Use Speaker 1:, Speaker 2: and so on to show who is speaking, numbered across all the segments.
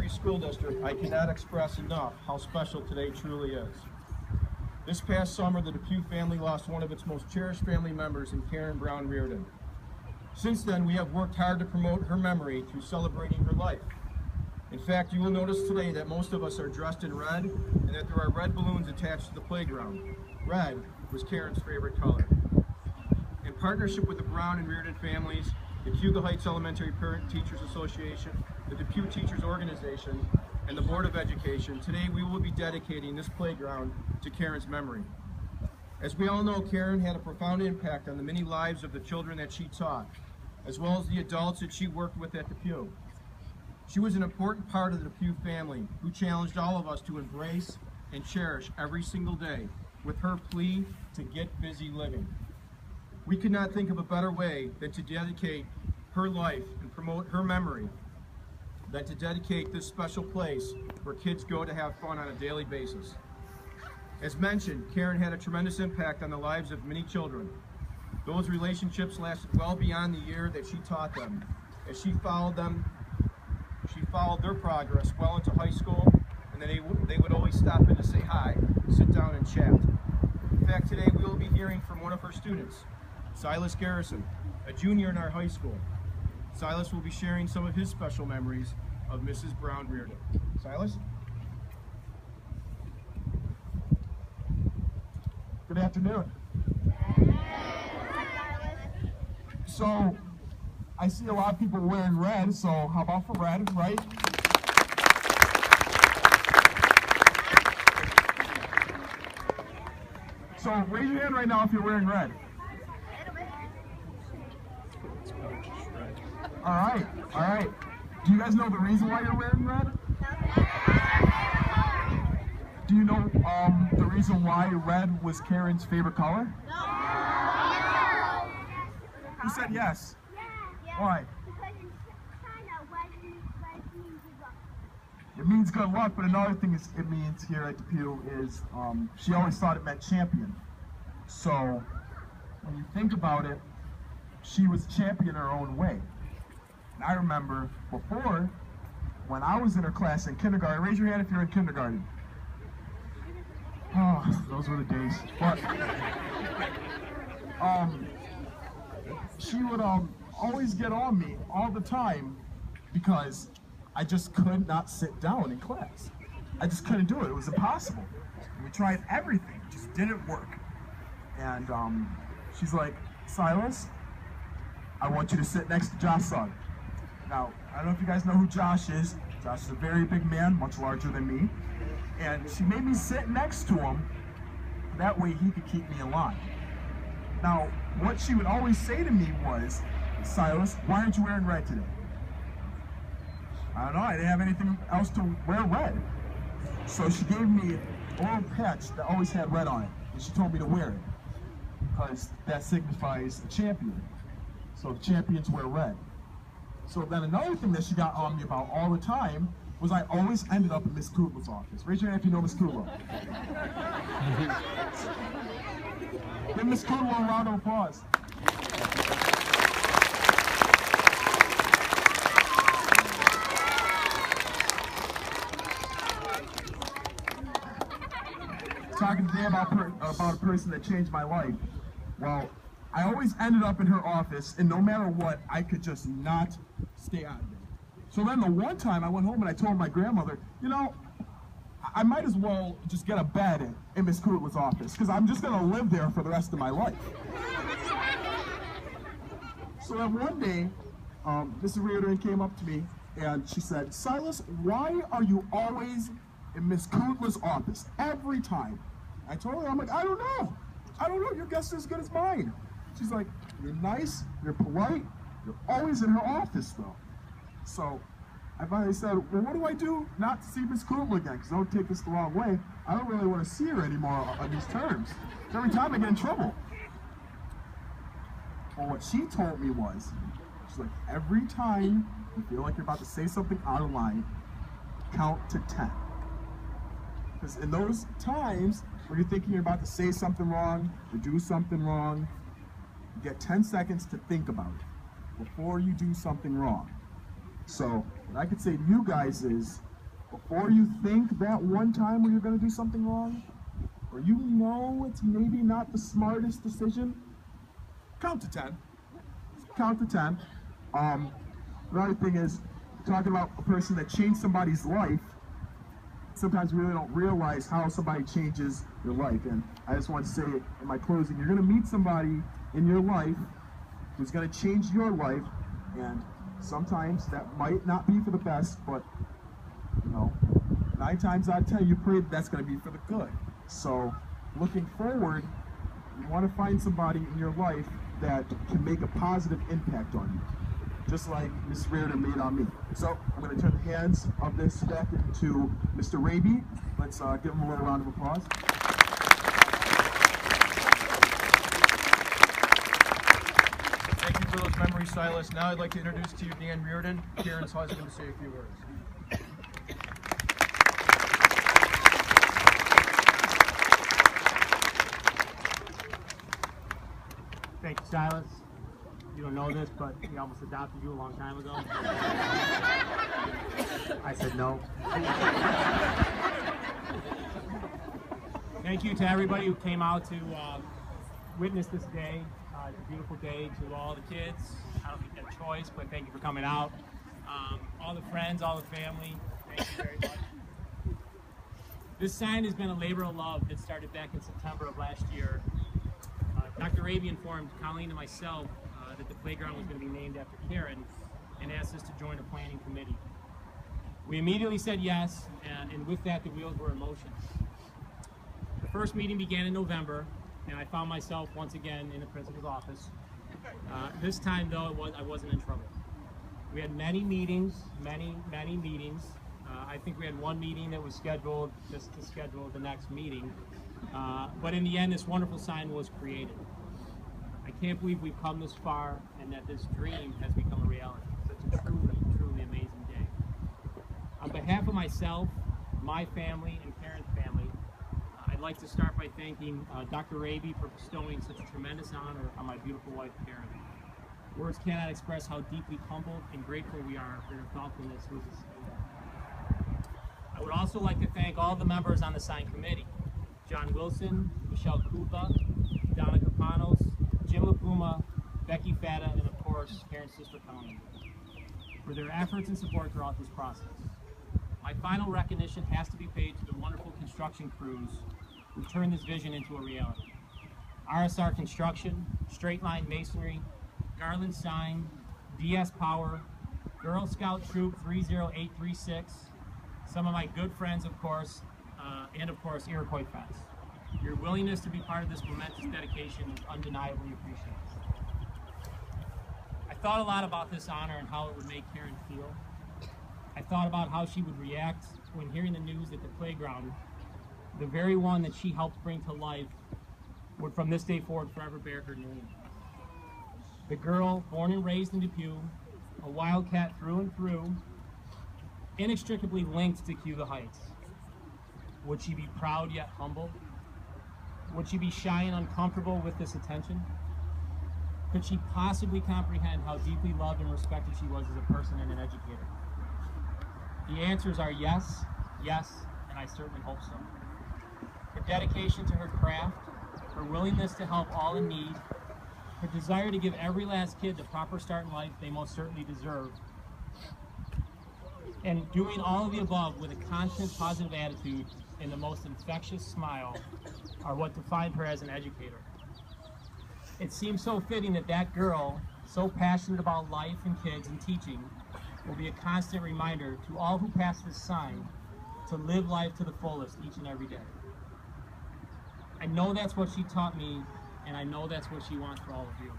Speaker 1: Depew School District, I cannot express enough how special today truly is. This past summer, the Depew family lost one of its most cherished family members in Caryn Brown Reardon. Since then, we have worked hard to promote her memory through celebrating her life. In fact, you will notice today that most of us are dressed in red and that there are red balloons attached to the playground. Red was Caryn's favorite color. In partnership with the Brown and Reardon families, the Hugo Heights Elementary Parent Teachers Association, the Depew Teachers Organization, and the Board of Education, today we will be dedicating this playground to Caryn's memory. As we all know, Caryn had a profound impact on the many lives of the children that she taught, as well as the adults that she worked with at Depew. She was an important part of the Depew family who challenged all of us to embrace and cherish every single day with her plea to get busy living. We could not think of a better way than to dedicate her life and promote her memory than to dedicate this special place where kids go to have fun on a daily basis. As mentioned, Caryn had a tremendous impact on the lives of many children. Those relationships lasted well beyond the year that she taught them. As she followed their progress well into high school, and then they would always stop in to say hi, sit down and chat. In fact, today we will be hearing from one of her students, Silas Garrison, a junior in our high school. Silas will be sharing some of his special memories of Mrs. Brown Reardon. Silas?
Speaker 2: Good afternoon. So, I see a lot of people wearing red, so how about for red, right? So, raise your hand right now if you're wearing red. All right. Do you guys know the reason why you're wearing red? Do you know the reason why red was Caryn's favorite color?
Speaker 3: No.
Speaker 2: Who said yes? Why?
Speaker 3: Because in China, red means good luck.
Speaker 2: It means good luck, but another thing it means here at Depew is she always thought it meant champion. So when you think about it, she was a champion in her own way. And I remember before, when I was in her class in kindergarten, raise your hand if you're in kindergarten. Oh, those were the days. But she would always get on me all the time because I just could not sit down in class. I just couldn't do it. It was impossible. We tried everything. It just didn't work. And she's like, Silas, I want you to sit next to Josh's son. Now, I don't know if you guys know who Josh is. Josh is a very big man, much larger than me. And she made me sit next to him. That way he could keep me in line. Now, what she would always say to me was, Silas, why aren't you wearing red today? I don't know, I didn't have anything else to wear red. So she gave me a little patch that always had red on it. And she told me to wear it. Because that signifies a champion. So the champions wear red. So then another thing that she got on me about all the time was I always ended up in Miss Kudla's office. Raise your hand if you know Miss Kudla. Give Miss Kudla a round of applause. Talking today about a person that changed my life. Well, I always ended up in her office, and no matter what, I could just not stay out of it. So then the one time I went home and I told my grandmother, you know, I might as well just get a bed in Miss Kudla's office, because I'm just going to live there for the rest of my life. So then one day, Mrs. Reardon came up to me and she said, Silas, why are you always in Miss Kudla's office every time? I told her, I'm like, I don't know. Your guess is as good as mine. She's like, you're nice, you're polite, you're always in her office though. So I finally said, well, what do I do not to see Miss Kudla again? Because don't take this the wrong way. I don't really want to see her anymore on these terms. Every time I get in trouble. Well, what she told me was, she's like, every time you feel like you're about to say something out of line, count to 10. Because in those times where you're thinking you're about to say something wrong, or do something wrong, you get 10 seconds to think about it before you do something wrong. So what I could say to you guys is, before you think that one time where you're going to do something wrong, or you know it's maybe not the smartest decision, count to 10. Count to 10. Another thing is, talking about a person that changed somebody's life, sometimes we really don't realize how somebody changes your life. And I just want to say in my closing, you're going to meet somebody in your life who's going to change your life, and sometimes that might not be for the best, but 9 times out of 10 you pray that's going to be for the good. So looking forward, you want to find somebody in your life that can make a positive impact on you, just like Miss Reardon made on me. So I'm going to turn the hands of this back into Mr. Raby. Let's give him a little round of applause.
Speaker 1: Thank you for those memories, Silas. Now I'd like to introduce to you Dan Reardon, Caryn's husband, to say a few words.
Speaker 4: Thank you, Silas. You don't know this, but we almost adopted you a long time ago. I said no. Thank you to everybody who came out to witness this day. It's a beautiful day. To all the kids, I don't think you had a choice, but thank you for coming out. All the friends, all the family, thank you very much. This sign has been a labor of love that started back in September of last year. Dr. Raby informed Colleen and myself that the playground was going to be named after Caryn and asked us to join a planning committee. We immediately said yes, and with that the wheels were in motion. The first meeting began in November, and I found myself once again in the principal's office. This time though, I wasn't in trouble. We had many meetings, many meetings. I think we had one meeting that was scheduled just to schedule the next meeting. But in the end, this wonderful sign was created. I can't believe we've come this far and that this dream has become a reality. Such a truly amazing day. On behalf of myself, my family, and Caryn's family, I'd like to start by thanking Dr. Raby for bestowing such a tremendous honor on my beautiful wife, Caryn. Words cannot express how deeply humbled and grateful we are for your thoughtfulness with us. I would also like to thank all the members on the sign committee: John Wilson, Michelle Kupa, Donna Capanos, Jim LaPuma, Becky Fata, and of course, Caryn's sister Colleen, for their efforts and support throughout this process. My final recognition has to be paid to the wonderful construction crews who turned this vision into a reality. RSR Construction, Straight Line Masonry, Garland Sign, DS Power, Girl Scout Troop 30836, some of my good friends, of course, and of course, Iroquois Fence. Your willingness to be part of this momentous dedication is undeniably appreciated. I thought a lot about this honor and how it would make Caryn feel. I thought about how she would react when hearing the news that the playground, the very one that she helped bring to life, would from this day forward forever bear her name. The girl, born and raised in Depew, a wildcat through and through, inextricably linked to Q the Heights. Would she be proud yet humble? Would she be shy and uncomfortable with this attention? Could she possibly comprehend how deeply loved and respected she was as a person and an educator? The answers are yes, yes, and I certainly hope so. Her dedication to her craft, her willingness to help all in need, her desire to give every last kid the proper start in life they most certainly deserve, and doing all of the above with a constant positive attitude and the most infectious smile are what defined her as an educator. It seems so fitting that that girl, so passionate about life and kids and teaching, will be a constant reminder to all who pass this sign to live life to the fullest each and every day. I know that's what she taught me, and I know that's what she wants for all of you.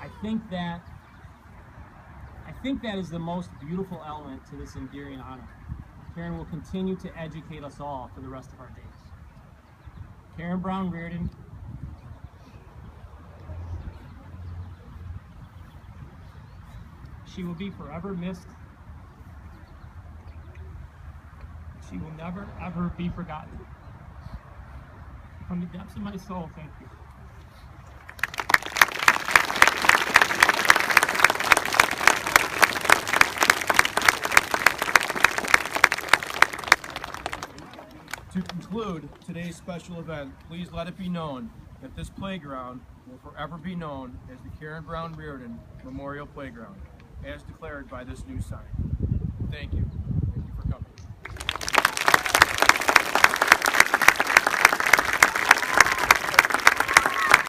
Speaker 4: I think that is the most beautiful element to this endearing honor. Caryn will continue to educate us all for the rest of our days. Caryn Brown Reardon, she will be forever missed. She will never, ever be forgotten. From the depths of my soul, thank you.
Speaker 1: To conclude today's special event, please let it be known that this playground will forever be known as the Caryn Brown Reardon Memorial Playground, as declared by this new sign. Thank you.